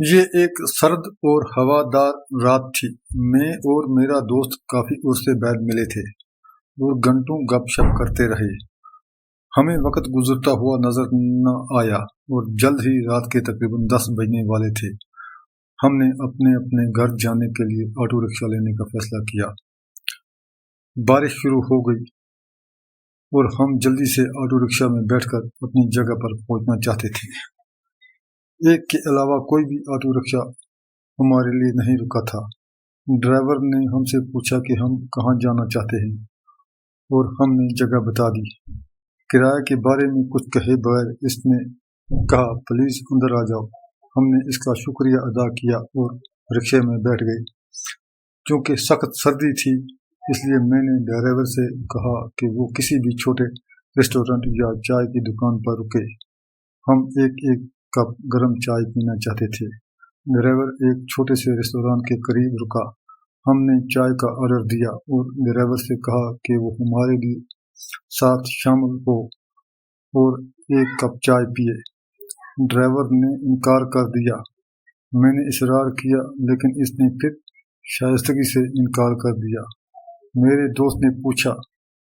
یہ ایک سرد اور ہوادار رات تھی۔ میں اور میرا دوست کافی عرصے بعد ملے تھے اور گھنٹوں گپ شپ کرتے رہے۔ ہمیں وقت گزرتا ہوا نظر نہ آیا اور جلد ہی رات کے تقریباً 10 بجنے والے تھے۔ ہم نے اپنے اپنے گھر جانے کے لیے آٹو رکشہ لینے کا فیصلہ کیا۔ بارش شروع ہو گئی اور ہم جلدی سے آٹو رکشہ میں بیٹھ کر اپنی جگہ پر پہنچنا چاہتے تھے۔ ایک کے علاوہ کوئی بھی آٹو رکشہ ہمارے لیے نہیں رکا تھا۔ ڈرائیور نے ہم سے پوچھا کہ ہم کہاں جانا چاہتے ہیں اور ہم نے جگہ بتا دی۔ کرایہ کے بارے میں کچھ کہے بغیر اس نے کہا پلیز اندر آ جاؤ۔ ہم نے اس کا شکریہ ادا کیا اور رکشے میں بیٹھ گئے۔ چونکہ سخت سردی تھی اس لیے میں نے ڈرائیور سے کہا کہ وہ کسی بھی چھوٹے ریسٹورنٹ یا چائے کی دکان پر رکے۔ ہم ایک کپ گرم چائے پینا چاہتے تھے۔ ڈرائیور ایک چھوٹے سے ریسٹوران کے قریب رکا۔ ہم نے چائے کا آرڈر دیا اور ڈرائیور سے کہا کہ وہ ہمارے لیے ساتھ شامل ہو اور ایک کپ چائے پیے۔ ڈرائیور نے انکار کر دیا۔ میں نے اصرار کیا لیکن اس نے پھر شائستگی سے انکار کر دیا۔ میرے دوست نے پوچھا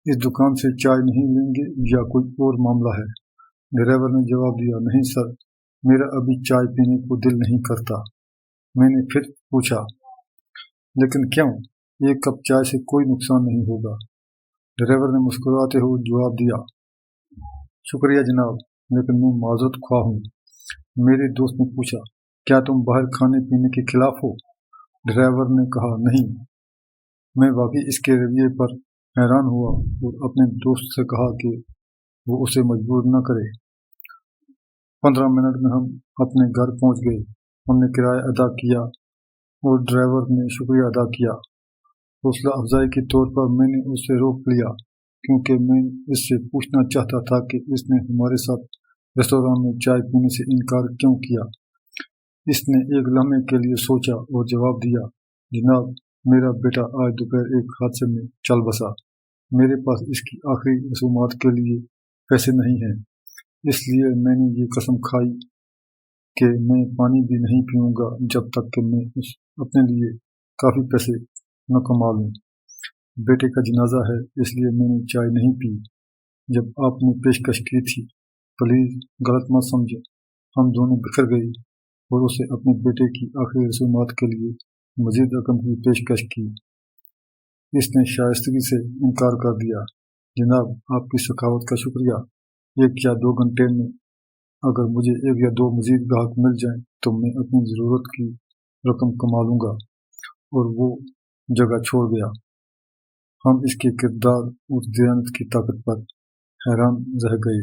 اس دکان سے چائے نہیں لیں گے یا کوئی اور معاملہ ہے؟ ڈرائیور نے جواب دیا نہیں سر، میرا ابھی چائے پینے کو دل نہیں کرتا۔ میں نے پھر پوچھا لیکن کیوں؟ ایک کپ چائے سے کوئی نقصان نہیں ہوگا۔ ڈرائیور نے مسکراتے ہوئے جواب دیا شکریہ جناب، لیکن میں معذرت خواہ ہوں۔ میرے دوست نے پوچھا کیا تم باہر کھانے پینے کے خلاف ہو؟ ڈرائیور نے کہا نہیں۔ میں واقعی اس کے رویے پر حیران ہوا اور اپنے دوست سے کہا کہ وہ اسے مجبور نہ کرے۔ 15 منٹ میں ہم اپنے گھر پہنچ گئے۔ ہم نے کرایہ ادا کیا اور ڈرائیور نے شکریہ ادا کیا۔ حوصلہ افزائی کے طور پر میں نے اس سے روک لیا کیونکہ میں اس سے پوچھنا چاہتا تھا کہ اس نے ہمارے ساتھ ریستوران میں چائے پینے سے انکار کیوں کیا۔ اس نے ایک لمحے کے لیے سوچا اور جواب دیا جناب، میرا بیٹا آج دوپہر ایک حادثے میں چل بسا۔ میرے پاس اس کی آخری رسومات کے لیے پیسے نہیں ہیں، اس لیے میں نے یہ قسم کھائی کہ میں پانی بھی نہیں پیوں گا جب تک کہ میں اپنے لیے کافی پیسے نہ کما لوں۔ بیٹے کا جنازہ ہے اس لیے میں نے چائے نہیں پی جب آپ نے پیشکش کی تھی۔ پلیز غلط مت سمجھیں۔ ہم دونوں بکھر گئے اور اسے اپنے بیٹے کی آخری رسومات کے لیے مزید رقم کی پیشکش کی۔ اس نے شائستگی سے انکار کر دیا جناب، آپ کی سخاوت کا شکریہ۔ 1 یا 2 گھنٹے میں اگر مجھے 1 یا 2 مزید گاہک مل جائیں تو میں اپنی ضرورت کی رقم کما لوں گا، اور وہ جگہ چھوڑ گیا۔ ہم اس کے کردار اور دیانت کی طاقت پر حیران رہ گئے۔